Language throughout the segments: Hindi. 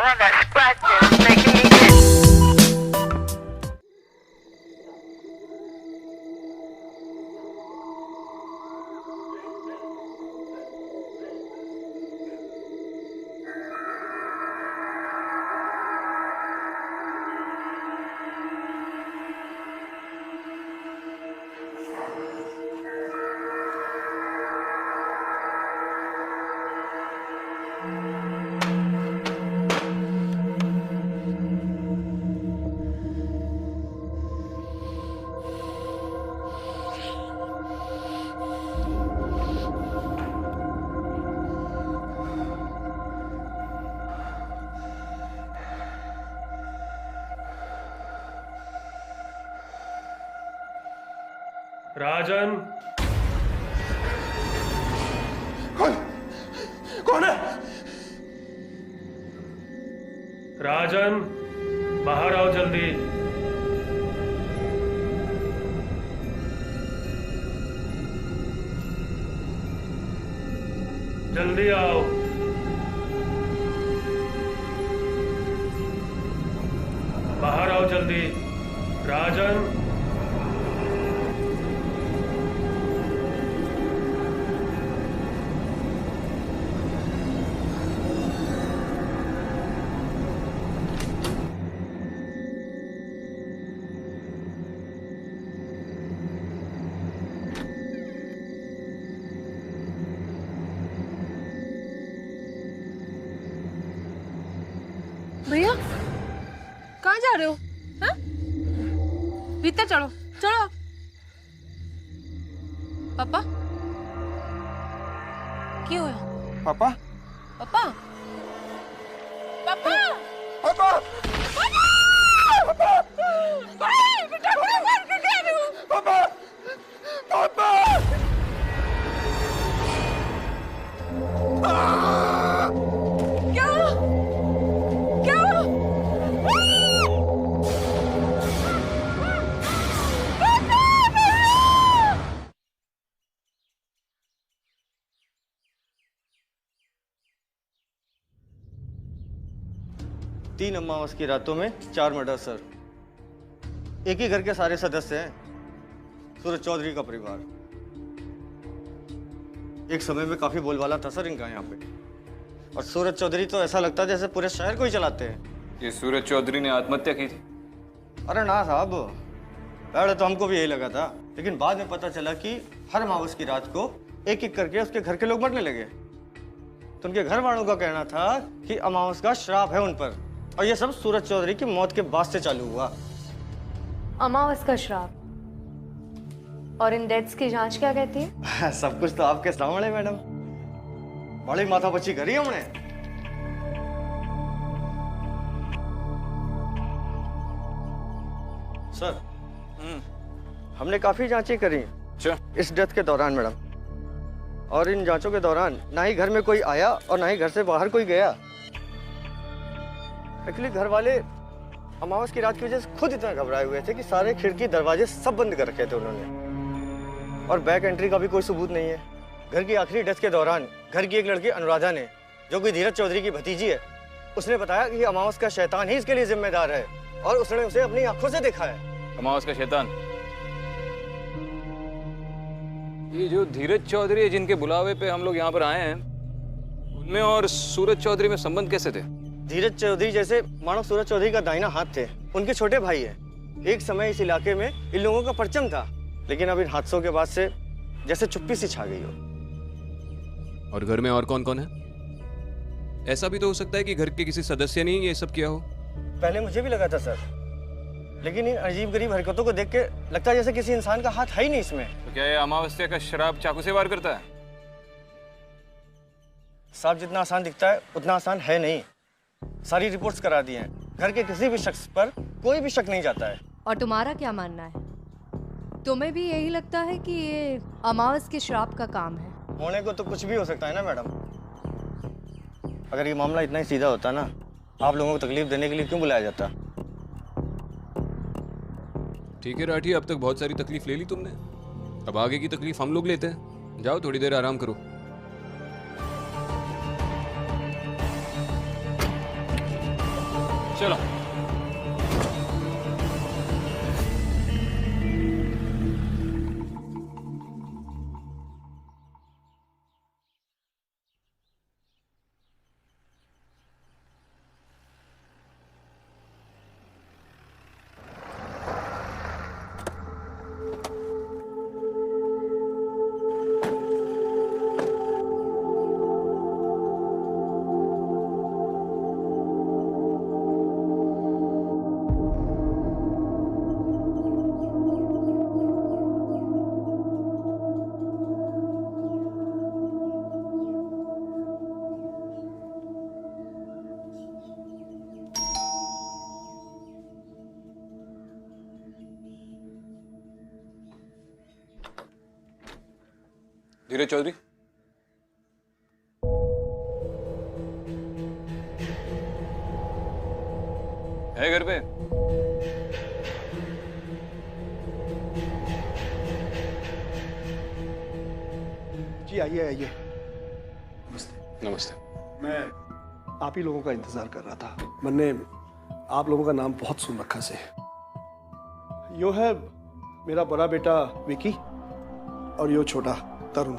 wanna scratch it, making me itch. राजन, कौन कौन है? राजन, बाहर आओ जल्दी। जल्दी आओ। बाहर आओ जल्दी। राजन, भैया कहाँ जा रहे हो? हाँ? भीतर चलो चलो। पापा क्यों हुआ? पापा पापा पापा पापा भाई बेटा मुझे मार के दे दो। पापा पापा क्या क्या? 3 अमावस की रातों में 4 मर्डर सर। एक ही घर के सारे सदस्य हैं, सूरज चौधरी का परिवार। एक समय में काफी बोलबाला था सर इनका यहाँ पे। और सूरज चौधरी तो ऐसा लगता है जैसे पूरे शहर को ही चलाते हैं। ये सूरज चौधरी ने आत्महत्या की थी? अरे ना साहब, पहले तो हमको भी यही लगा था, लेकिन बाद में पता चला कि हर अमावस की रात को एक एक करके उसके घर के लोग मरने लगे। तो उनके घर वालों का कहना था कि अमावस का श्राप है उन पर, और ये सब सूरज चौधरी की मौत के बाद से चालू हुआ। अमावस का श्राप और इन डेथ्स की जांच क्या कहती है? सब कुछ तो आपके सामने मैडम, बड़ी माथा पच्ची करी हमने। सर हमने काफी जांचें करी इस डेथ के दौरान मैडम, और इन जांचों के दौरान ना ही घर में कोई आया और ना ही घर से बाहर कोई गया। एक्चुअली घर वाले अमावस की रात की वजह से खुद इतना घबराए हुए थे कि सारे खिड़की दरवाजे सब बंद कर रखे थे उन्होंने, और बैक एंट्री का भी कोई सबूत नहीं है। घर की आखिरी डेथ के दौरान घर की एक लड़की अनुराधा ने, जो कि धीरज चौधरी की भतीजी है, उसने बताया कि अमावस का शैतान ही इसके लिए जिम्मेदार है, और उसने उसे अपनी आंखों से देखा है। अमावस का शैतान? ये जो धीरज चौधरी है जिनके बुलावे पे हम लोग यहाँ पर आए हैं, उनमें और सूरज चौधरी में संबंध कैसे थे? धीरज चौधरी जैसे मानो सूरज चौधरी का दाहिना हाथ थे, उनके छोटे भाई है। एक समय इस इलाके में इन लोगों का परचम था, लेकिन अब इन हादसों के बाद से जैसे चुप्पी सी छा गई हो। और घर में और कौन कौन है? ऐसा भी तो हो सकता है कि घर के किसी सदस्य ने ये सब किया हो। पहले मुझे भी लगा था सर, लेकिन इन अजीब गरीब हरकतों को देख के लगता है जैसे किसी इंसान का हाथ है ही नहीं इसमें। तो क्या ये अमावस्या का शराब चाकू से वार करता है? साहब जितना आसान दिखता है उतना आसान है नहीं। सारी रिपोर्ट्स करा दी हैं, घर के किसी भी शख्स पर कोई भी शक नहीं जाता है। और तुम्हारा क्या मानना है? तुम्हें भी यही लगता है कि ये अमावस के श्राप का काम है? होने को तो कुछ भी हो सकता है ना मैडम। अगर ये मामला इतना ही सीधा होता ना, आप लोगों को तकलीफ देने के लिए क्यों बुलाया जाता? ठीक है राठी, अब तक बहुत सारी तकलीफ ले ली तुमने, अब आगे की तकलीफ हम लोग लेते हैं। जाओ थोड़ी देर आराम करो। चलो। धीरज चौधरी, है घर पे? जी आइए आइए। नमस्ते। मैं आप ही लोगों का इंतजार कर रहा था। मैंने आप लोगों का नाम बहुत सुन रखा से। यो है मेरा बड़ा बेटा विकी और यो छोटा तरुण।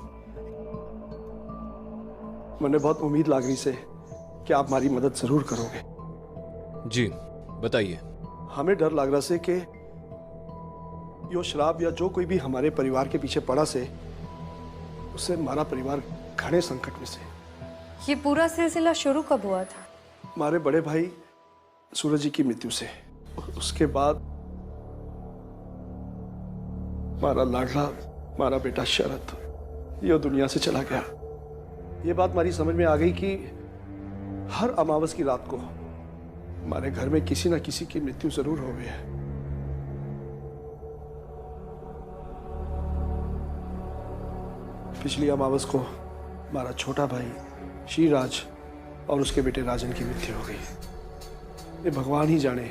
मैंने बहुत उम्मीद लाग रही से कि आप हमारी मदद जरूर करोगे। जी बताइए। हमें डर लग रहा से कि यो शराब या जो कोई भी हमारे परिवार के पीछे पड़ा से उससे हमारा परिवार घने संकट में से। ये पूरा सिलसिला शुरू कब हुआ था? हमारे बड़े भाई सूरज जी की मृत्यु से। उसके बाद हमारा लाडला हमारा बेटा शरद ये दुनिया से चला गया। ये बात हमारी समझ में आ गई कि हर अमावस की रात को हमारे घर में किसी न किसी की मृत्यु जरूर हो गई है। पिछली अमावस को हमारा छोटा भाई श्रीराज और उसके बेटे राजन की मृत्यु हो गई। ये भगवान ही जाने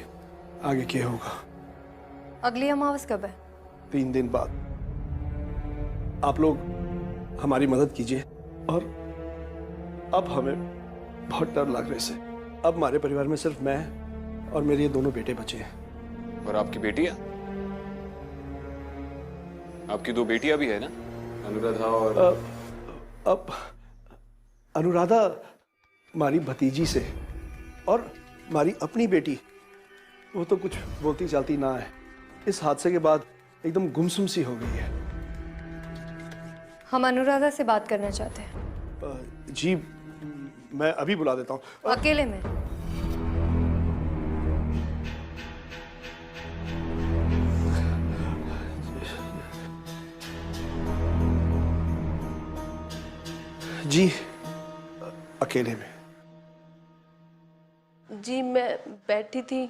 आगे क्या होगा। अगली अमावस कब है? 3 दिन बाद। आप लोग हमारी मदद कीजिए। और अब हमें बहुत डर लग रहे से। अब हमारे परिवार में सिर्फ मैं और मेरे ये दोनों बेटे बचे हैं। और आपकी बेटियां? आपकी 2 बेटियां भी है ना, अनुराधा और अब अनुराधा हमारी भतीजी से और हमारी अपनी बेटी वो तो कुछ बोलती चालती ना है। इस हादसे के बाद एकदम गुमसुम सी हो गई है। हम अनुराधा से बात करना चाहते हैं। जी मैं अभी बुला देता हूँ। अकेले में। जी अकेले में। जी मैं बैठी थी,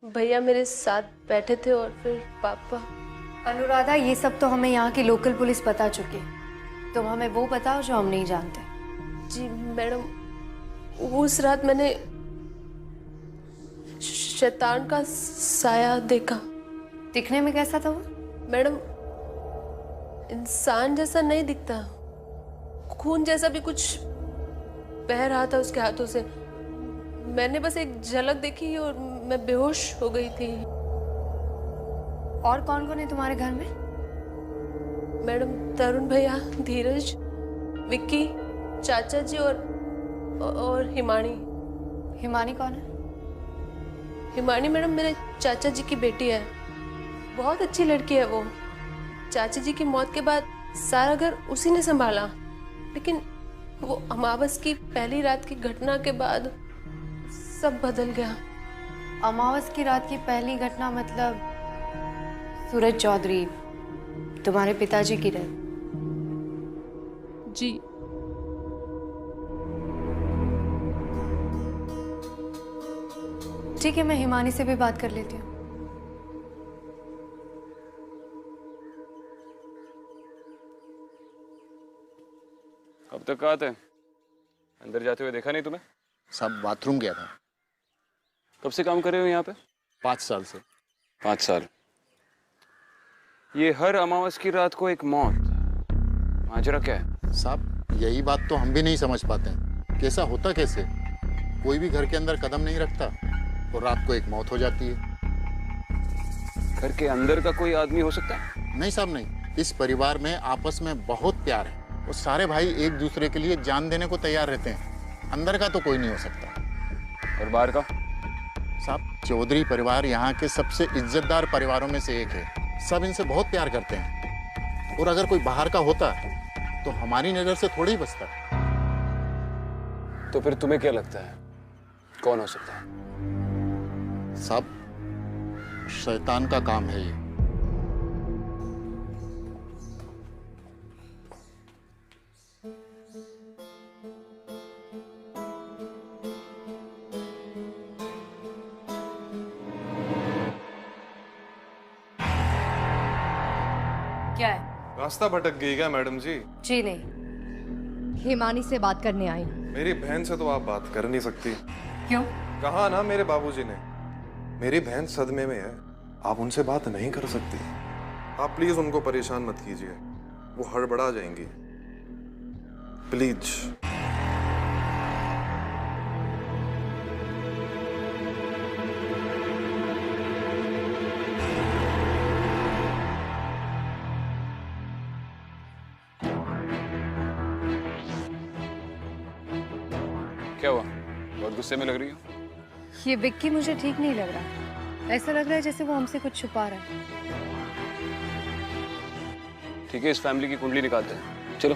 भैया मेरे साथ बैठे थे और फिर पापा। अनुराधा ये सब तो हमें यहाँ की लोकल पुलिस बता चुकी है। तुम हमें वो बताओ जो हम नहीं जानते। जी मैडम, उस रात मैंने शैतान का साया देखा। दिखने में कैसा था वो? मैडम इंसान जैसा नहीं दिखता, खून जैसा भी कुछ बह रहा था उसके हाथों से। मैंने बस एक झलक देखी और मैं बेहोश हो गई थी। और कौन कौन है तुम्हारे घर में? मैडम तरुण भैया, धीरज, विक्की, चाचा जी और हिमानी। हिमानी कौन है? हिमानी मैडम मेरे चाचा जी की बेटी है। बहुत अच्छी लड़की है वो। चाचा जी की मौत के बाद सारा घर उसी ने संभाला, लेकिन वो अमावस की पहली रात की घटना के बाद सब बदल गया। अमावस की रात की पहली घटना मतलब सूरज चौधरी तुम्हारे पिताजी की डेथ? जी ठीक है, मैं हिमानी से भी बात कर लेती हूँ। कब तक आते हैं? अंदर जाते हुए देखा नहीं तुम्हें? सब बाथरूम गया था। कब से काम कर रहे हो यहाँ पे? 5 साल से। 5 साल। ये हर अमावस की रात को एक मौत, माजरा क्या है? साहब यही बात तो हम भी नहीं समझ पाते हैं। कैसा होता कैसे? कोई भी घर के अंदर कदम नहीं रखता। और रात को एक मौत हो जाती है। घर के अंदर का कोई आदमी हो सकता है? नहीं साहब नहीं, इस परिवार में आपस में बहुत प्यार है। वो सारे भाई एक दूसरे के लिए जान देने को तैयार रहते हैं। अंदर का तो कोई नहीं हो सकता। और बाहर का? साहब चौधरी परिवार यहाँ के सबसे इज्जतदार परिवारों में से एक है। सब इनसे बहुत प्यार करते हैं। और अगर कोई बाहर का होता तो हमारी नजर से थोड़ी ही बचता। तो फिर तुम्हें क्या लगता है कौन हो सकता है? साहब शैतान का काम है ये। क्या है? रास्ता भटक गई क्या मैडम जी? जी नहीं, हिमानी से बात करने आई हूँ। मेरी बहन से तो आप बात कर नहीं सकती। क्यों? कहा ना मेरे बाबूजी ने, मेरी बहन सदमे में है, आप उनसे बात नहीं कर सकती। आप प्लीज उनको परेशान मत कीजिए, वो हड़बड़ा जाएंगी। प्लीज। क्या हुआ? बहुत गुस्से में लग रही हो। ये विक्की मुझे ठीक नहीं लग रहा। ऐसा लग रहा है जैसे वो हमसे कुछ छुपा रहा है। ठीक है, इस फैमिली की कुंडली निकालते हैं, चलो।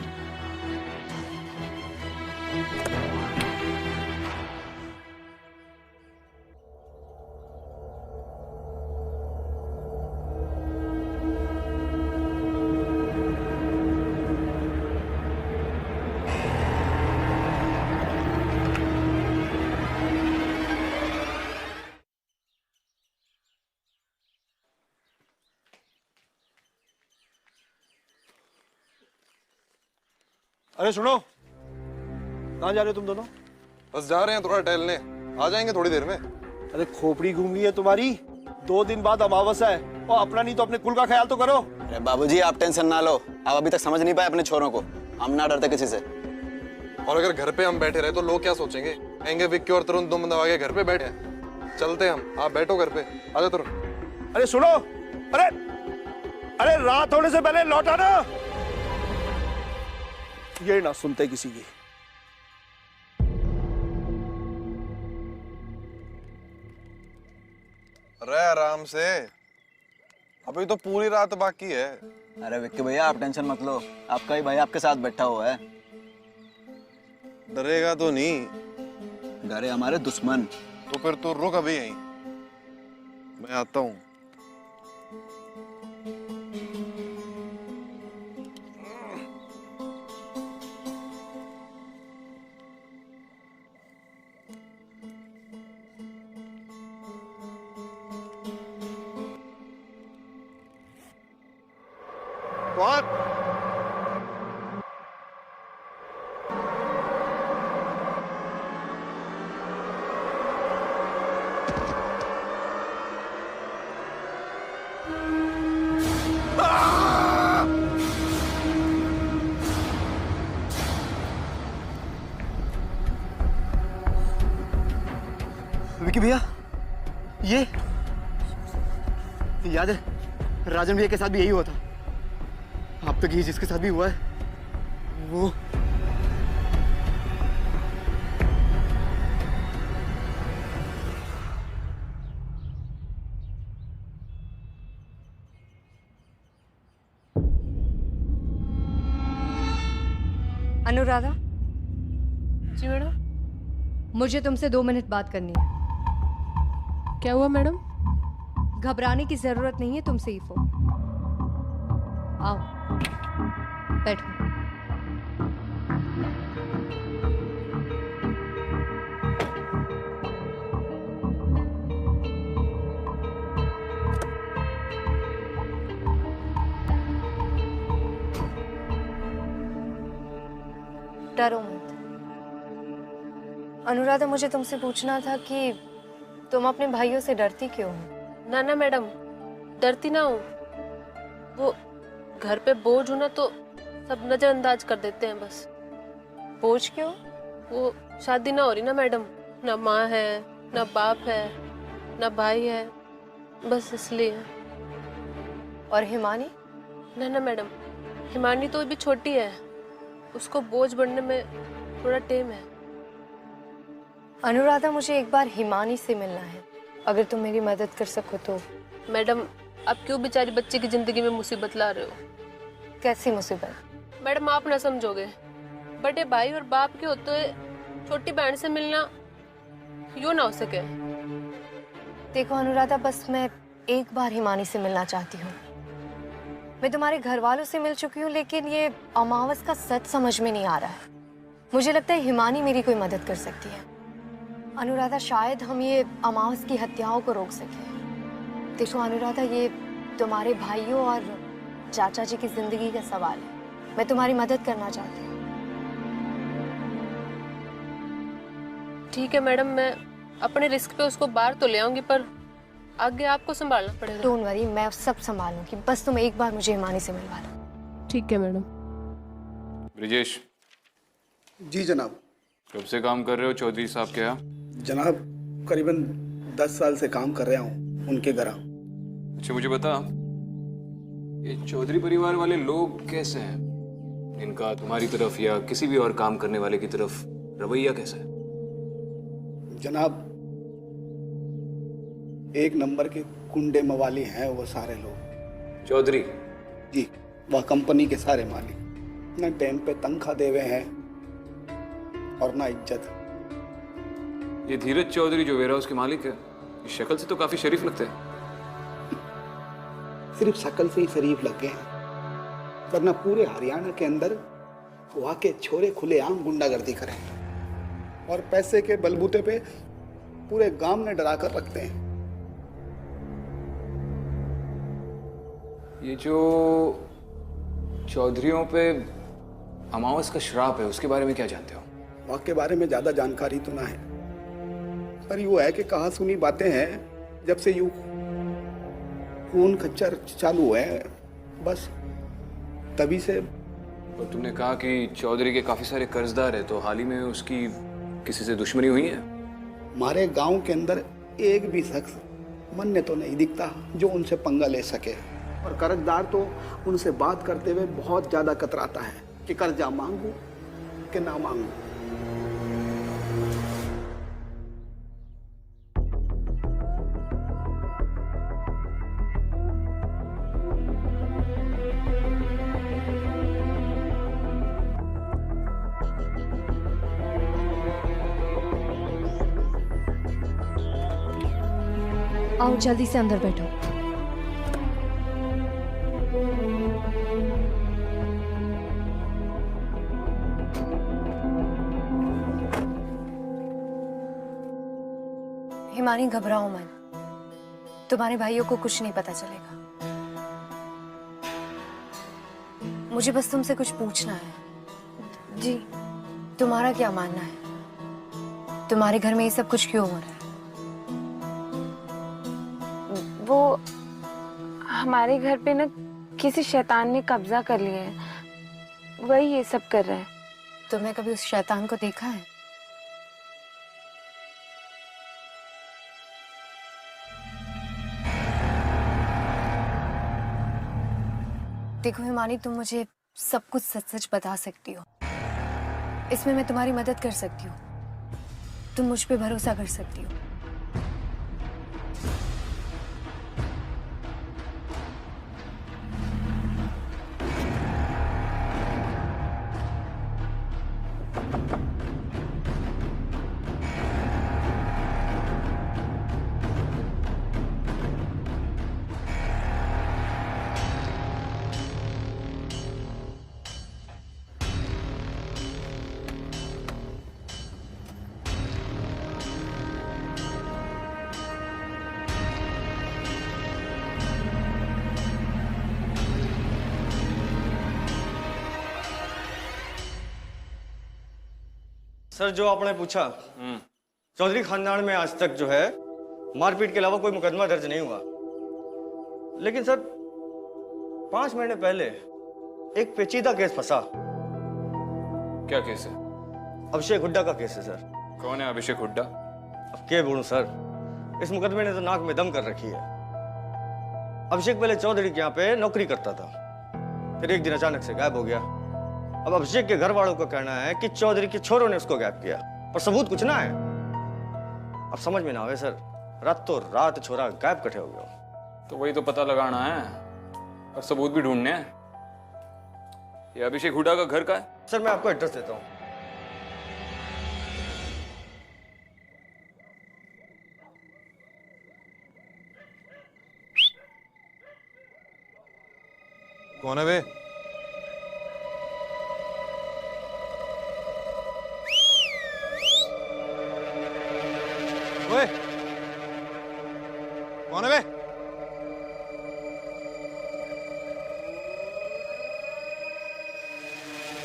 अरे सुनो, कहाँ जा रहे हो तुम दोनों? बस जा रहे हैं थोड़ा टहलने, आ जाएंगे थोड़ी देर में। अरे खोपड़ी घूम रही है तुम्हारी। 2 दिन बाद अमावस्या है, और अपना नहीं तो अपने कुल का ख्याल तो करो। अरे बाबूजी आप टेंशन ना लो, आप अभी तक समझ नहीं पाए अपने छोरों को। हम ना डरते किसी से। और अगर घर पे हम बैठे रहे तो लोग क्या सोचेंगे? कहेंगे विक्की और तरुण 2 बंदे आगे घर पे बैठे हैं। चलते हम, आप बैठो घर पे। आजा तरुण। अरे सुनो, अरे अरे रात होने से पहले लौटा ना। ये ना सुनते किसी की। रह आराम से, अभी तो पूरी रात बाकी है। अरे विक्की भैया आप टेंशन मत लो, आपका ही भाई आपके साथ बैठा हुआ है। डरेगा तो नहीं? डरे हमारे दुश्मन। तो फिर तो रुक अभी यहीं, मैं आता हूँ। कौन? विक्की भैया, ये याद है राजन भैया के साथ भी यही हुआ था। अब तक ये जिसके साथ भी हुआ है वो अनुराधा। जी मैडम। मुझे तुमसे 2 मिनट बात करनी है। क्या हुआ मैडम? घबराने की जरूरत नहीं है, तुम सेफ हो। आओ बैठो। डरो मत। अनुराधा, मुझे तुमसे पूछना था कि तुम अपने भाइयों से डरती क्यों हो? ना ना मैडम, डरती ना हूँ। वो घर पे बोझ होना तो सब नजरअंदाज कर देते हैं बस। बोझ क्यों? वो शादी ना हो रही ना मैडम, ना माँ है ना बाप है, ना भाई है, बस इसलिए। और हिमानी? ना मैडम, हिमानी तो अभी छोटी है, उसको बोझ बढ़ने में थोड़ा टाइम है। अनुराधा, मुझे एक बार हिमानी से मिलना है, अगर तुम मेरी मदद कर सको तो। मैडम, आप क्यों बेचारी बच्चे की जिंदगी में मुसीबत ला रहे हो? कैसी मुसीबत? मैडम, आप ना समझोगे। बड़े भाई और बाप के होते हुए छोटी बहन से मिलना यूं ना हो सके। देखो अनुराधा, बस मैं एक बार हिमानी से मिलना चाहती हूँ। मैं तुम्हारे घर वालों से मिल चुकी हूँ, लेकिन ये अमावस का सच समझ में नहीं आ रहा है। मुझे लगता है हिमानी मेरी कोई मदद कर सकती है। अनुराधा, शायद हम ये अमावस की हत्याओं को रोक सकें। देखो अनुराधा, ये तुम्हारे भाइयों और चाचा जी की जिंदगी का सवाल है। मैं तुम्हारी मदद करना चाहती हूँ। ठीक है मैडम, मैं अपने रिस्क पे उसको बाहर तो ले आऊंगी, पर आगे आपको संभालना पड़ेगा। डोंट वरी, मैं सब संभालूंगी, बस तुम एक बार मुझे हिमानी से मिलवा लो। ठीक है मैडम। ब्रिजेश। जी जनाब। कब से काम कर रहे हो चौधरी साहब के यहाँ? जनाब, करीबन 10 साल से काम कर रहा हूँ उनके घर। अच्छा, मुझे बता, ये चौधरी परिवार वाले लोग कैसे हैं? इनका तुम्हारी तरफ या किसी भी और काम करने वाले की तरफ रवैया कैसा है? जनाब, एक नंबर के गुंडे मवाली हैं वो सारे लोग। चौधरी? जी, वह कंपनी के सारे मालिक। न टाइम पे तनख्वाह दे हुए हैं और ना इज्जत। ये धीरज चौधरी जो वेयर हाउस के मालिक है, इस शक्ल से तो काफी शरीफ लगते हैं। सिर्फ शक्ल से ही शरीफ लगे हैं, वरना पूरे हरियाणा के अंदर वहाँ के छोरे खुलेआम गुंडागर्दी करें और पैसे के बलबूते पे पूरे गांव में डरा कर रखते हैं। ये जो चौधरियों पे अमावस का श्राप है, उसके बारे में क्या जानते हो? वहाँ के बारे में ज्यादा जानकारी तो ना है, पर यूँ है कि कहा सुनी बातें हैं। जब से यूँ खून खच्चर चालू है, बस तभी से। और तुमने कहा कि चौधरी के काफी सारे कर्जदार है, तो हाल ही में उसकी किसी से दुश्मनी हुई है? हमारे गांव के अंदर एक भी शख्स मन ने तो नहीं दिखता जो उनसे पंगा ले सके, और कर्जदार तो उनसे बात करते हुए बहुत ज्यादा कतराता है कि कर्जा मांगू कि ना मांगू। आओ जल्दी से अंदर बैठो। हिमानी, घबराओ मत, तुम्हारे भाइयों को कुछ नहीं पता चलेगा। मुझे बस तुमसे कुछ पूछना है। जी, तुम्हारा क्या मानना है? तुम्हारे घर में ये सब कुछ क्यों हो रहा है? वो हमारे घर पे ना किसी शैतान ने कब्जा कर लिया है, वही ये सब कर रहा है। तुमने कभी उस शैतान को देखा है? देखो हिमानी, तुम मुझे सब कुछ सच सच बता सकती हो, इसमें मैं तुम्हारी मदद कर सकती हूँ। तुम मुझ पे भरोसा कर सकती हो। सर, जो आपने पूछा, चौधरी खानदान में आज तक जो है मारपीट के अलावा कोई मुकदमा दर्ज नहीं हुआ। लेकिन सर 5 महीने पहले एक पेचीदा केस फंसा। क्या केस है? अभिषेक हुड्डा का केस है सर। कौन है अभिषेक हुड्डा? अब क्या बोलूं सर, इस मुकदमे ने तो नाक में दम कर रखी है। अभिषेक पहले चौधरी के यहाँ पे नौकरी करता था, फिर एक दिन अचानक से गायब हो गया। अब अभिषेक के घर वालों का कहना है कि चौधरी के छोरों ने उसको गायब किया, पर सबूत कुछ ना है। अब समझ में ना आवे सर, रातों रात छोरा गायब कटे हो गया। तो वही तो पता लगाना है और सबूत भी ढूंढने हैं। ये अभिषेक हुड्डा का घर का है? सर मैं आपको एड्रेस देता हूँ। कौन है वे? ओए, कौन है वे?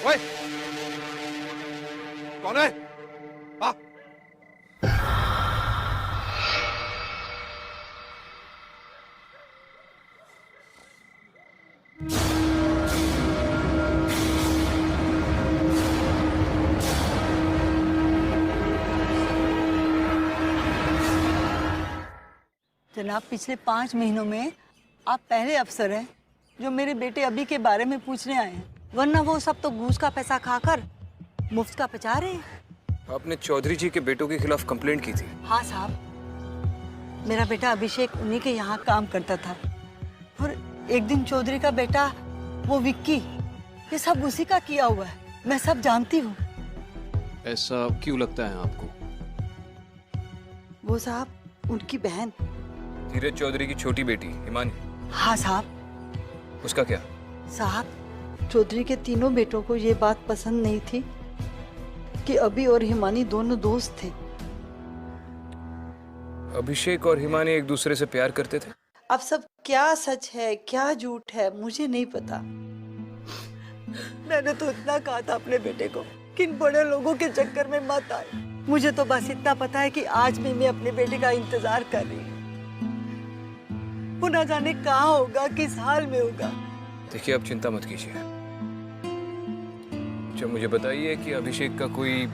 ओए, कौन है? आ जनाब, पिछले 5 महीनों में आप पहले अफसर हैं जो मेरे बेटे अभी के बारे में पूछने आए हैं, वरना वो सब तो घूस का पैसा खाकर मुफ्त का पचा रहे हैं। आपने चौधरी जी के बेटों के खिलाफ कंप्लेंट की थी? हाँ साहब, मेरा बेटा अभिषेक उन्हीं के यहाँ काम करता था और एक दिन चौधरी का बेटा वो विक्की, ये सब उसी का किया हुआ है, मैं सब जानती हूँ। ऐसा क्यों लगता है आपको? वो साहब उनकी बहन धीरज चौधरी की छोटी बेटी हिमानी। हाँ साहब। उसका क्या? साहब, चौधरी के तीनों बेटों को ये बात पसंद नहीं थी कि अभी और हिमानी दोनों दोस्त थे। अभिषेक और हिमानी एक दूसरे से प्यार करते थे? अब सब क्या सच है क्या झूठ है मुझे नहीं पता। मैंने तो इतना कहा था अपने बेटे को कि इन बड़े लोगों के चक्कर में मत आए। मुझे तो बस इतना पता है कि आज भी मैं अपने बेटे का इंतजार कर रही हूँ। वो ना जाने कहाँ होगा, किस हाल में होगा। देखिए, आप चिंता मत कीजिए। जब मुझे बताइए कि अभिषेक का कोई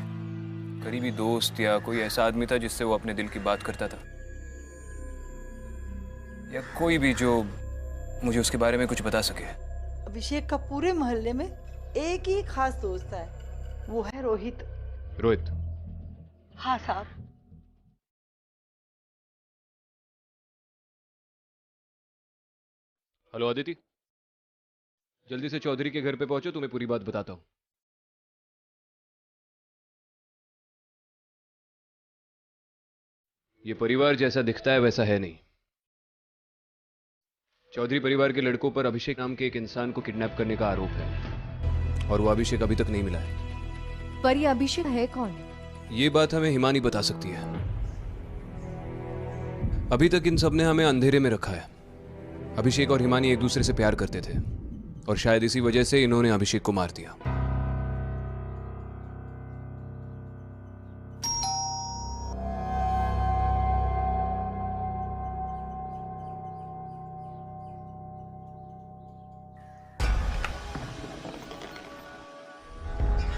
करीबी दोस्त या कोई ऐसा आदमी था जिससे वो अपने दिल की बात करता था, या कोई भी जो मुझे उसके बारे में कुछ बता सके। अभिषेक का पूरे मोहल्ले में एक ही खास दोस्त है, वो है रोहित। रोहित? हाँ साहब। हेलो अदिति, जल्दी से चौधरी के घर पे पहुंचो, तुम्हें पूरी बात बताता हूं। ये परिवार जैसा दिखता है वैसा है नहीं। चौधरी परिवार के लड़कों पर अभिषेक नाम के एक इंसान को किडनैप करने का आरोप है और वो अभिषेक अभी तक नहीं मिला है। पर ये अभिषेक है कौन? ये बात हमें हिमानी बता सकती है। अभी तक इन सब ने हमें अंधेरे में रखा है। अभिषेक और हिमानी एक दूसरे से प्यार करते थे और शायद इसी वजह से इन्होंने अभिषेक को मार दिया।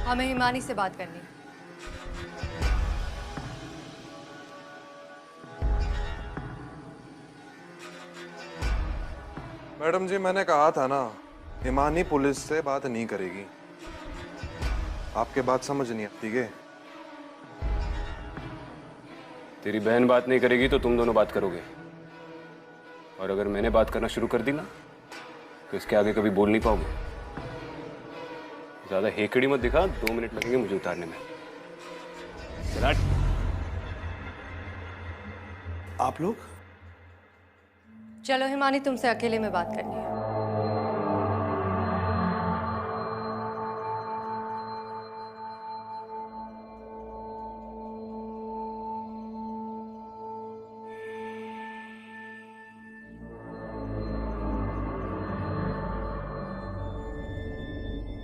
हमें हिमानी से बात करनी है। मैडम जी, मैंने कहा था ना, हिमानी पुलिस से बात नहीं करेगी। आपके बात समझ नहीं आती है? तेरी बहन बात नहीं करेगी तो तुम दोनों बात करोगे, और अगर मैंने बात करना शुरू कर दी ना तो इसके आगे कभी बोल नहीं पाओगे। ज्यादा हेकड़ी मत दिखा, 2 मिनट लगेंगे मुझे उतारने में। चला। आप लोग? चलो हिमानी, तुमसे अकेले में बात करनी है।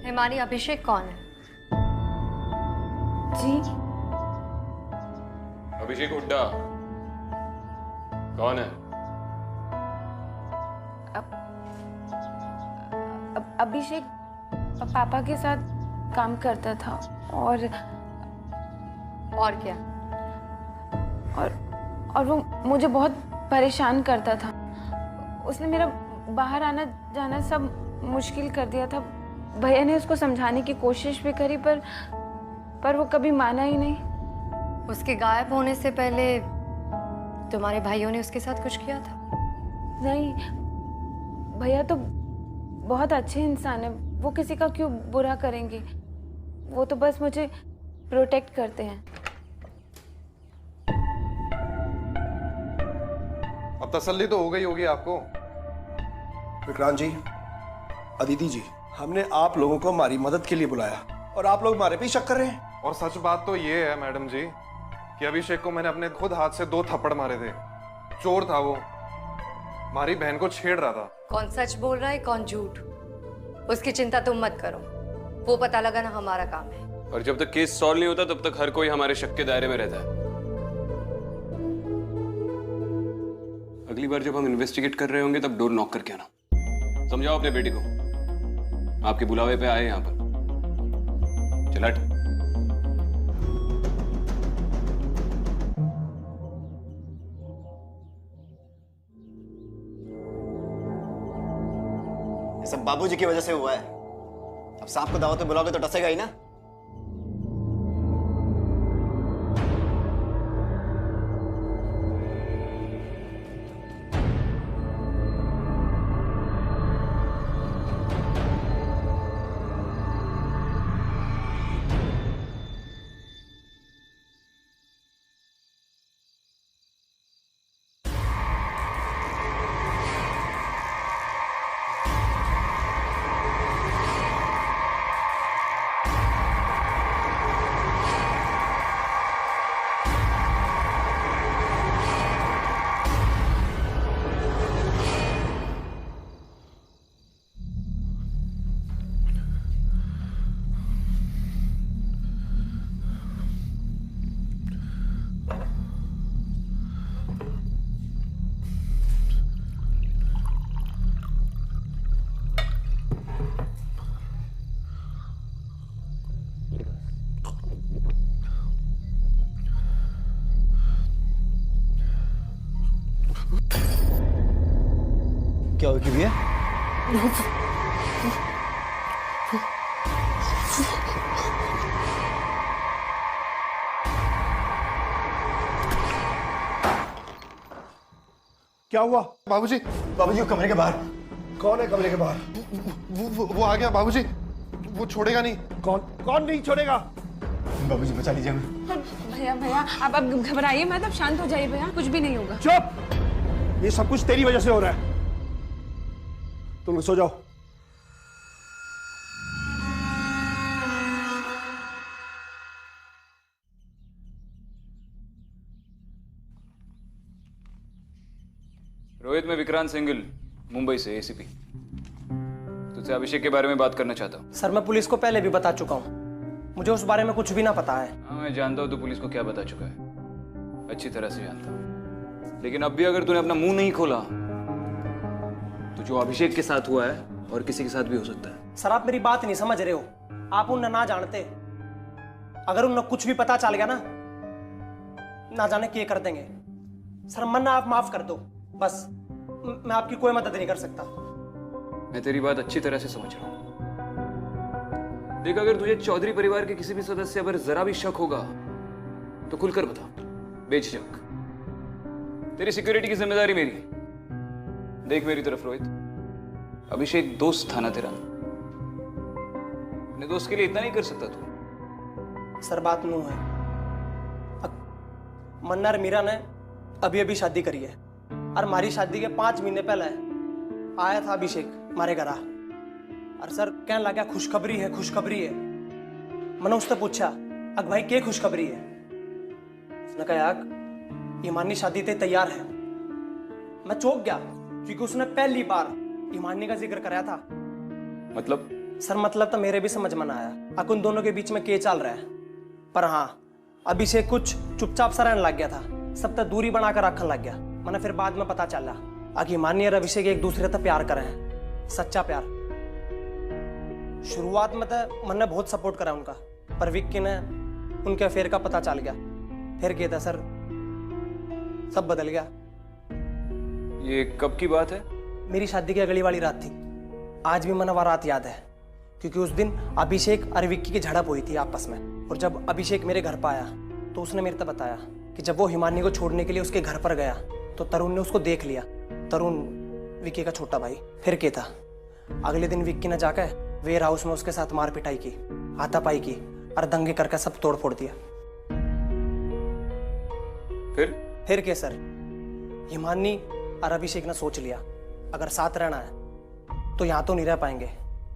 हिमानी, अभिषेक कौन है? जी? अभिषेक हुड्डा कौन है? अभिषेक पापा के साथ काम करता था और क्या? और वो मुझे बहुत परेशान करता था। उसने मेरा बाहर आना जाना सब मुश्किल कर दिया था। भैया ने उसको समझाने की कोशिश भी करी पर वो कभी माना ही नहीं। उसके गायब होने से पहले तुम्हारे भाइयों ने उसके साथ कुछ किया था? नहीं, भैया तो बहुत अच्छे इंसान है, वो किसी का क्यों बुरा करेंगे। वो तो बस मुझे प्रोटेक्ट करते हैं। अब तसल्ली तो हो गई होगी आपको। विक्रांत जी, अदिति जी, हमने आप लोगों को हमारी मदद के लिए बुलाया और आप लोग हमारे पे ही शक कर रहे हैं। और सच बात तो ये है मैडम जी कि अभिषेक को मैंने अपने खुद हाथ से 2 थप्पड़ मारे थे। चोर था वो, हमारी बहन को छेड़ रहा था। कौन सच बोल रहा है कौन झूठ, उसकी चिंता तुम मत करो, वो पता लगाना हमारा काम है। और जब तक केस सॉल्व नहीं होता तब तक हर कोई हमारे शक के दायरे में रहता है। अगली बार जब हम इन्वेस्टिगेट कर रहे होंगे तब डोर नॉक करके आना। समझाओ अपने बेटे को, आपके बुलावे पे आए यहां पर। चला ये सब बाबूजी की वजह से हुआ है। अब सांप को दावत में बुलाओगे तो डसेगा ही ना। क्या हो भैया? क्या हुआ? बाबूजी, बाबूजी वो कमरे के बाहर। कौन है कमरे के बाहर? वो आ गया बाबूजी, वो छोड़ेगा नहीं। कौन नहीं छोड़ेगा? बाबूजी बचा लीजिए हमें। भैया भैया आप अब घबराइए मत, अब शांत हो जाइए भैया, कुछ भी नहीं होगा। चुप! ये सब कुछ तेरी वजह से हो रहा है। तुम लोग सो जाओ। रोहित, मैं विक्रांत सिंघल, मुंबई से एसीपी। तुझसे अभिषेक के बारे में बात करना चाहता हूँ। सर मैं पुलिस को पहले भी बता चुका हूँ, मुझे उस बारे में कुछ भी ना पता है। हाँ मैं जानता हूँ तू पुलिस को क्या बता चुका है, अच्छी तरह से जानता हूँ। लेकिन अब भी अगर तूने अपना मुंह नहीं खोला तो जो अभिषेक के साथ हुआ है और किसी के साथ भी हो सकता है। सर आप मेरी बात नहीं समझ रहे हो, आप उन्हें ना जानते। अगर उन्हें कुछ भी पता चल गया ना जाने क्या कर देंगे। सर मन्ना आप माफ कर दो बस, मैं आपकी कोई मदद नहीं कर सकता। मैं तेरी बात अच्छी तरह से समझ रहा हूँ। देख, अगर तुझे चौधरी परिवार के किसी भी सदस्य पर जरा भी शक होगा तो खुलकर बता, बेझिझक। तेरी सिक्योरिटी की जिम्मेदारी मेरी है। देख मेरी तरफ रोहित, अभिषेक दोस्त था ना तेरा, अपने दोस्त के लिए इतना नहीं कर सकता तू? सर बात नू है, मन्ना और मीरा ने अभी अभी शादी करी है और हमारी शादी के 5 महीने पहले आया था अभिषेक हमारे घर। और सर कहने लगा खुशखबरी है खुशखबरी है। मैंने उससे पूछा अग भाई क्या खुशखबरी है? उसने कहा यार ईमानी शादी ते तैयार है। मैं चौंक गया क्योंकि उसने पहली बार ईमानी का जिक्र कराया था। मतलब? सर मतलब तो मेरे भी समझ में ना आया उन दोनों के बीच में क्या चल रहा है। पर हाँ अभिषेक कुछ चुपचाप सा रहने लग गया था, सब तक दूरी बनाकर रखने लग गया। मैंने फिर बाद में पता चला आगे ईमानी और अभिषेक एक दूसरे से प्यार कर रहे हैं, सच्चा प्यार। शुरुआत में तो मैंने बहुत सपोर्ट करा उनका, पर विक्की ने उनके अफेयर का पता चल गया। फिर क्या था सर सब बदल गया। ये कब की बात है? मेरी शादी की अगली वाली रात थी। आज भी मैंने वह रात याद है, क्योंकि उस दिन अभिषेक और विक्की की झड़प हुई थी आपस में। और जब अभिषेक मेरे घर पर आया तो उसने मेरे को बताया कि जब वो हिमानी को छोड़ने के लिए उसके घर पर गया तो तरुण ने उसको देख लिया। तरुण विक्की का छोटा भाई। फिर क्या था, अगले दिन विक्की ने जाकर वेयर हाउस में उसके साथ मार पिटाई की, हाथापाई की और दंगे करके सब तोड़ फोड़ दिया। फिर क्या सर, हिमानी और अभिषेक ने सोच लिया अगर साथ रहना है तो यहाँ तो नहीं रह पाएंगे,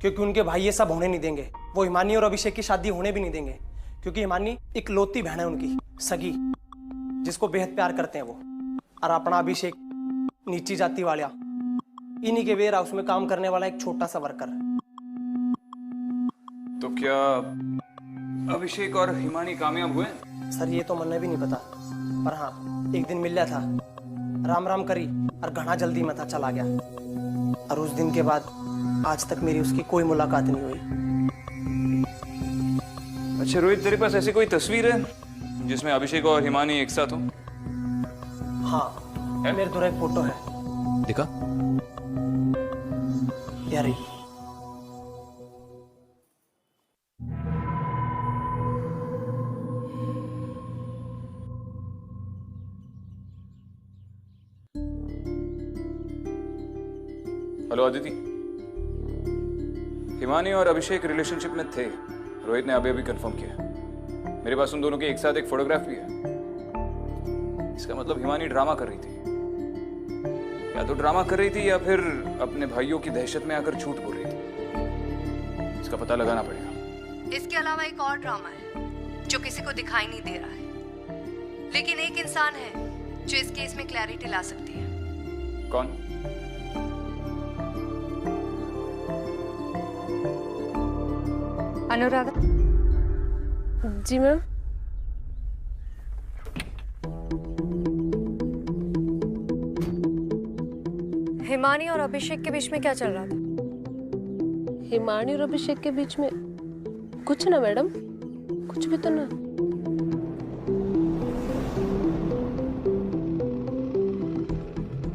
क्योंकि उनके भाई ये सब होने नहीं देंगे। वो हिमानी और अभिषेक की शादी होने भी नहीं देंगे, क्योंकि हिमानी इकलौती बहन है उनकी सगी, जिसको बेहद प्यार करते हैं वो। और अपना अभिषेक नीची जाति वाला, इन्हीं के वेयर हाउस में काम करने वाला एक छोटा सा वर्कर। तो क्या अभिषेक और हिमानी कामयाब हुए? सर ये तो मुझे भी नहीं पता, पर हाँ एक दिन मिल लिया था, राम राम करी और घना जल्दी में था चला गया। और उस दिन के बाद आज तक मेरी उसकी कोई मुलाकात नहीं हुई। अच्छा रोहित, तेरे पास ऐसी कोई तस्वीर है जिसमें अभिषेक और हिमानी एक साथ हो? हाँ मेरे द्वारा एक फोटो है। दिखा। यार हेलो अदिति, हिमानी और अभिषेक रिलेशनशिप में थे, रोहित ने अभी कंफर्म किया। मेरे पास उन दोनों की एक साथ एक फोटोग्राफ भी है। इसका मतलब हिमानी ड्रामा कर रही थी, या तो ड्रामा कर रही थी या फिर अपने भाइयों की दहशत में आकर झूठ बोल रही थी। इसका पता लगाना पड़ेगा। इसके अलावा एक और ड्रामा है जो किसी को दिखाई नहीं दे रहा है, लेकिन एक इंसान है जो इस केस में क्लैरिटी ला सकती है। कौन? अनुराधा। जी मैम। हिमानी और अभिषेक के बीच में क्या चल रहा था? हिमानी और अभिषेक के बीच में कुछ ना मैडम, कुछ भी तो ना।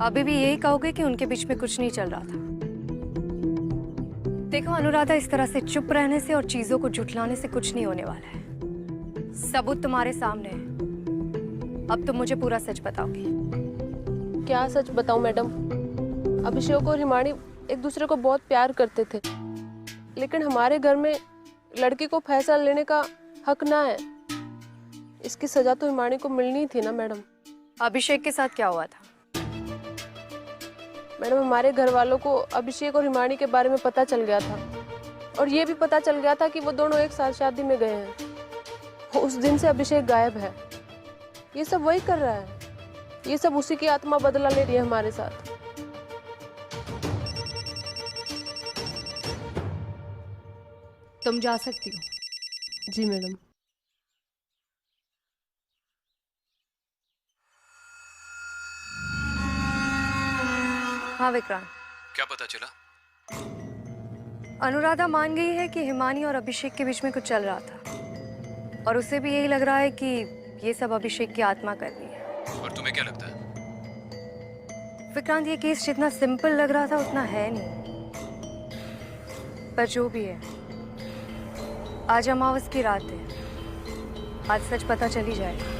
अभी भी यही कहोगे कि उनके बीच में कुछ नहीं चल रहा था? देखो अनुराधा, इस तरह से चुप रहने से और चीजों को झुठलाने से कुछ नहीं होने वाला है। सबूत तुम्हारे सामने है। अब तुम मुझे पूरा सच बताओगी। क्या सच बताऊं मैडम? अभिषेक और हिमानी एक दूसरे को बहुत प्यार करते थे, लेकिन हमारे घर में लड़की को फैसला लेने का हक ना है। इसकी सजा तो हिमानी को मिलनी थी ना मैडम। अभिषेक के साथ क्या हुआ था? मैडम हमारे घर वालों को अभिषेक और हिमानी के बारे में पता चल गया था, और ये भी पता चल गया था कि वो दोनों एक साथ शादी में गए हैं। उस दिन से अभिषेक गायब है। ये सब वही कर रहा है, ये सब उसी की आत्मा बदला ले रही है हमारे साथ। तुम जा सकती हो। जी मैडम। हाँ विक्रांत। क्या पता चला? अनुराधा मान गई है कि हिमानी और अभिषेक के बीच में कुछ चल रहा था, और उसे भी यही लग रहा है कि ये सब अभिषेक की आत्मा कर रही है। और तुम्हें क्या लगता है? विक्रांत, ये केस जितना सिंपल लग रहा था उतना है नहीं। पर जो भी है, आज अमावस की रात है। आज सच पता चल ही जाएगा।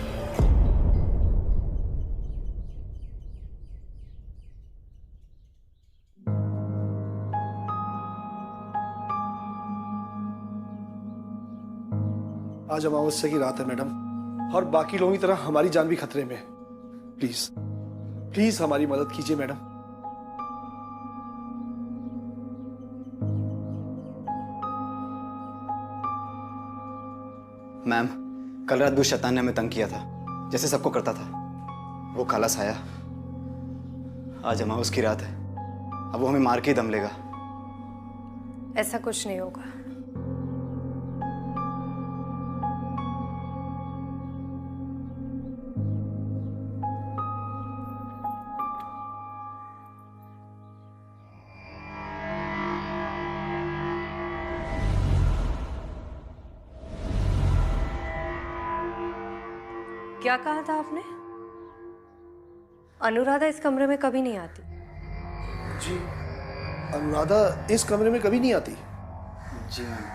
आज अमावस्या की रात है मैडम, और बाकी लोगों की तरह हमारी जान भी खतरे में है। प्लीज प्लीज हमारी मदद कीजिए मैडम। मैम, कल रात भी उस शैतान ने हमें तंग किया था, जैसे सबको करता था। वो काला साया, आज अमावस की रात है, अब वो हमें मार के ही दम लेगा। ऐसा कुछ नहीं होगा। क्या कहा था आपने? अनुराधा इस कमरे में कभी नहीं आती। जी, अनुराधा इस कमरे में कभी नहीं आती। जी मैम।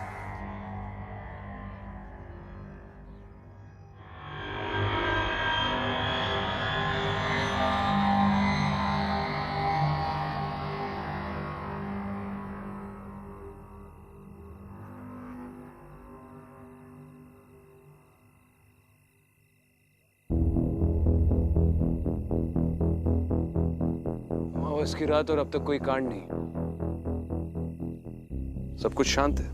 अमावस की रात और अब तक कोई कांड नहीं, सब कुछ शांत है।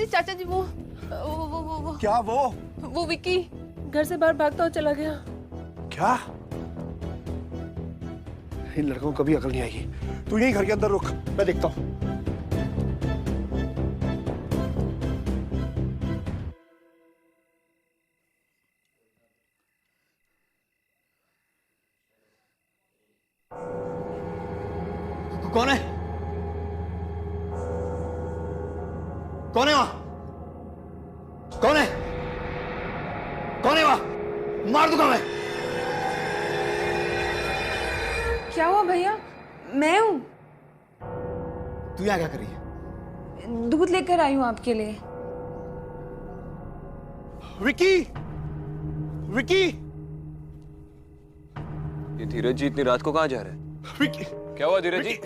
चाचा जी वो क्या वो विक्की घर से बाहर भागता हुआ चला गया। क्या? इन लड़कों को कभी अकल नहीं आएगी। तू यहीं घर के अंदर रुक, मैं देखता हूँ। कौन है? कौन है वहां? कौन है? कौन है वहां? मार दूंगा मैं। क्या हुआ भैया? मैं हूं। तू यहाँ क्या कर रही है? दूध लेकर आई हूं आपके लिए। विक्की! विक्की! ये धीरज जी इतनी रात को कहाँ जा रहे हैं? विक्की! क्या हुआ धीरज जी?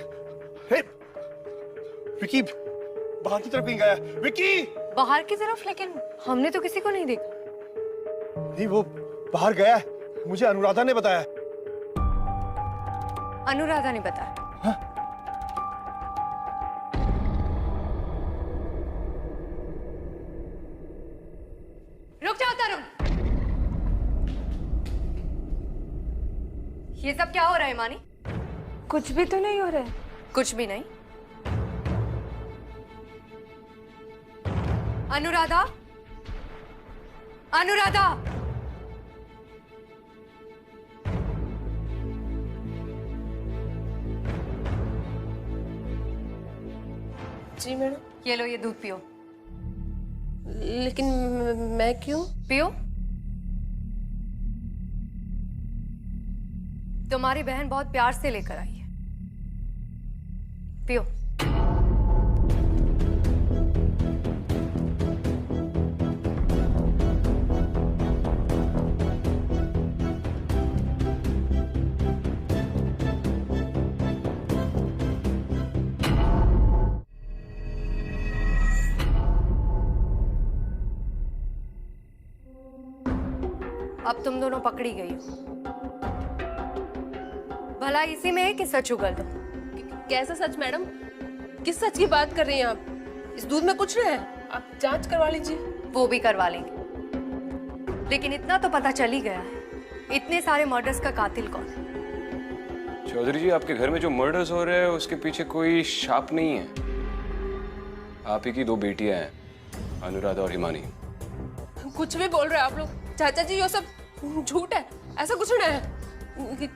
विक्की बाहर की तरफ कहीं गया। विक्की! बाहर की तरफ? लेकिन हमने तो किसी को नहीं देखा। नहीं, वो बाहर गया है, मुझे अनुराधा ने बताया। अनुराधा ने बताया? हाँ? रुक जाओ तरुण। ये सब क्या हो रहा है मानी? कुछ भी तो नहीं हो रहा है। कुछ भी नहीं। अनुराधा, अनुराधा! जी मैडम। ये लो, ये दूध पियो। लेकिन मैं क्यों? पियो। तुम्हारी बहन बहुत प्यार से लेकर आई है, पियो। अब तुम दोनों पकड़ी गई हो। भला इसी में है कि सच उगल दो? कैसा सच मैडम? किस सच की बात कर रही हैं आप? इस दूध में कुछ नहीं है, आप जांच करवा लीजिए। वो भी करवा लेंगे, लेकिन इतना तो पता चल ही गया है, इतने सारे मर्डर्स का कातिल कौन है। चौधरी जी, आपके घर में जो मर्डर्स हो रहे हैं उसके पीछे कोई शाप नहीं है। आप ही की दो बेटियां हैं, अनुराधा और हिमानी। कुछ भी बोल रहे हैं आप लोग। चाचा जी ये सब झूठ है, ऐसा कुछ नहीं है।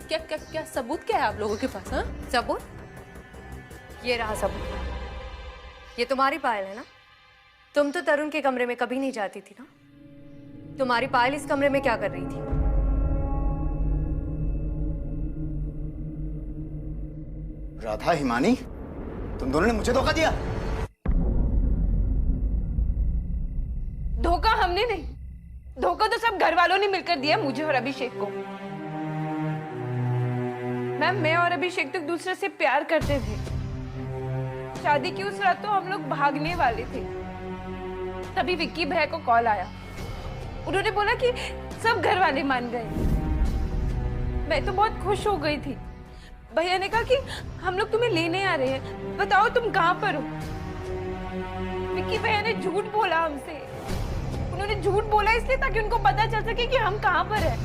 क्या क्या क्या सबूत क्या है आप लोगों के पास? हाँ, सबूत? ये रहा सबूत। ये तुम्हारी पायल है ना? तुम तो तरुण के कमरे में कभी नहीं जाती थी ना? तुम्हारी पायल इस कमरे में क्या कर रही थी? राधा, हिमानी, तुम दोनों ने मुझे धोखा दिया। धोखा हमने नहीं, धोखा तो सब घर वालों ने मिलकर दिया मुझे और अभिषेक को। मैम, मैं और अभिषेक तो एक दूसरे से प्यार करते थे। शादी की उस रात तो हम लोग भागने वाले थे, तभी विक्की भैया को कॉल आया। उन्होंने बोला कि सब घर वाले मान गए। मैं तो बहुत खुश हो गई थी। भैया ने कहा कि हम लोग तुम्हें लेने आ रहे हैं, बताओ तुम कहाँ पर हो। विक्की भैया ने झूठ बोला हमसे। उन्होंने झूठ बोला इसलिए ताकि उनको पता चल सके कि हम कहाँ पर हैं।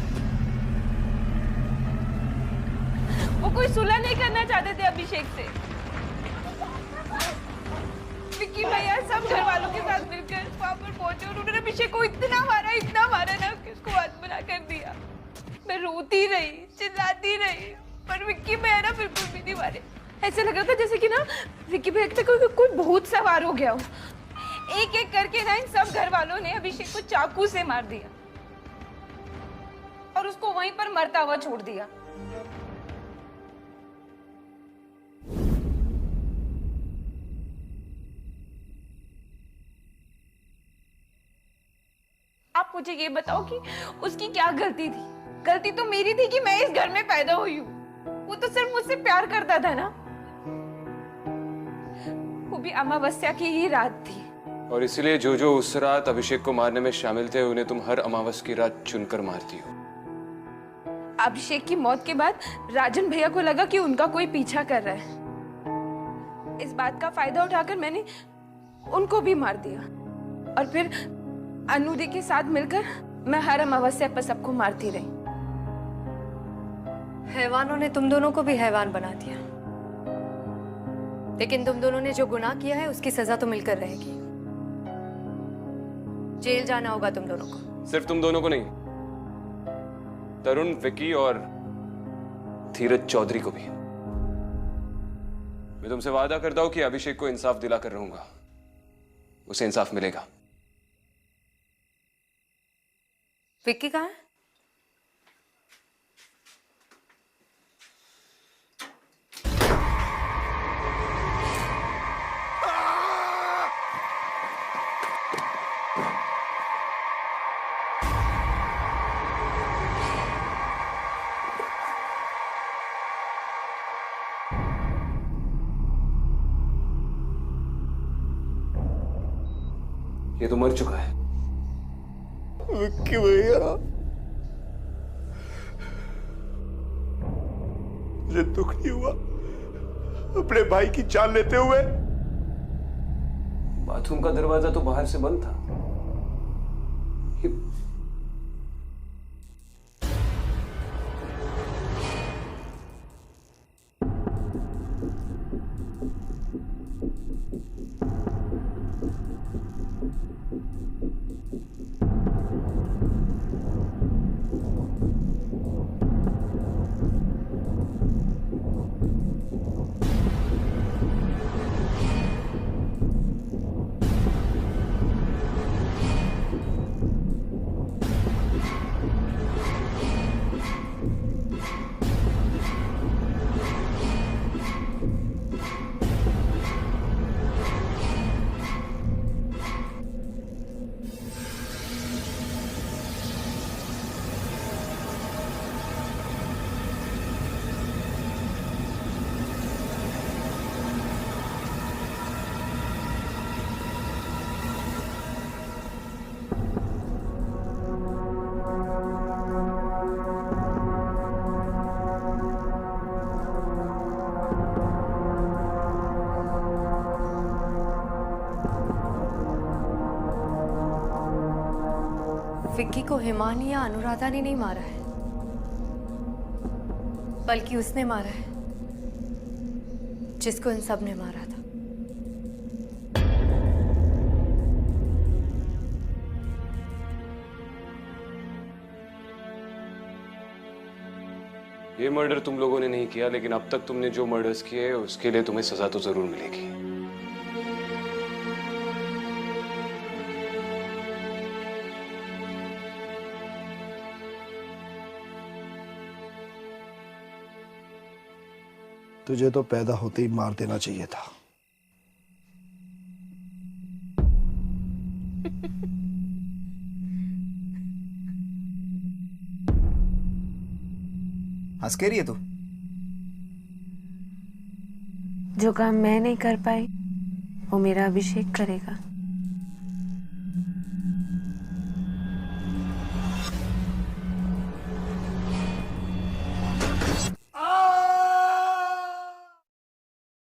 वो कोई सुलह नहीं करना चाहते थे अभिषेक से। विक्की भैया सब घर वालों के साथ मिलकर वहां पर पहुंचे और उन्होंने अभिषेक को इतना मारा ना कि उसको हाथ बना कर दिया। मैं रोती रही, चिल्लाती रही, पर विक्की भैया ना बिल्कुल भी नहीं मारे। ऐसे लग रहा था जैसे कि ना विक्की भैया पे कोई भूत सवार हो गया हो। एक एक करके ना इन सब घर वालों ने अभिषेक को चाकू से मार दिया और उसको वहीं पर मरता हुआ छोड़ दिया। आप मुझे ये बताओ कि उसकी क्या गलती थी? गलती तो मेरी थी कि मैं इस घर में पैदा हुई हूँ। वो तो सिर्फ मुझसे प्यार करता था ना, वो भी अमावस्या की ही रात थी। और इसलिए जो जो उस रात अभिषेक को मारने में शामिल थे उन्हें तुम हर अमावस की रात चुनकर मारती हो। अभिषेक की मौत के बाद राजन भैया को लगा कि उनका कोई पीछा कर रहा है। इस बात का फायदा उठाकर मैंने उनको भी मार दिया और फिर अनुदी के साथ मिलकर मैं हर अमावस्या पर सबको मारती रही। हैवानों ने तुम दोनों को भी हैवान बना दिया, लेकिन तुम दोनों ने जो गुनाह किया है उसकी सजा तो मिलकर रहेगी। जेल जाना होगा तुम दोनों को। सिर्फ तुम दोनों को नहीं, तरुण, विकी और धीरज चौधरी को भी। मैं तुमसे वादा करता हूं कि अभिषेक को इंसाफ दिलाकर रहूंगा। उसे इंसाफ मिलेगा। विक्की कहाँ है? ये तो मर चुका है। विक्की भैया, मुझे दुख नहीं हुआ अपने भाई की जान लेते हुए। बाथरूम का दरवाजा तो बाहर से बंद था। विक्की को हिमानी या अनुराधा ने नहीं मारा है, बल्कि उसने मारा है जिसको इन सब ने मारा था। ये मर्डर तुम लोगों ने नहीं किया, लेकिन अब तक तुमने जो मर्डर्स किए उसके लिए तुम्हें सजा तो जरूर मिलेगी। तुझे तो पैदा होते ही मार देना चाहिए था। हंस के रही है तू? जो काम मैं नहीं कर पाई वो मेरा अभिषेक करेगा।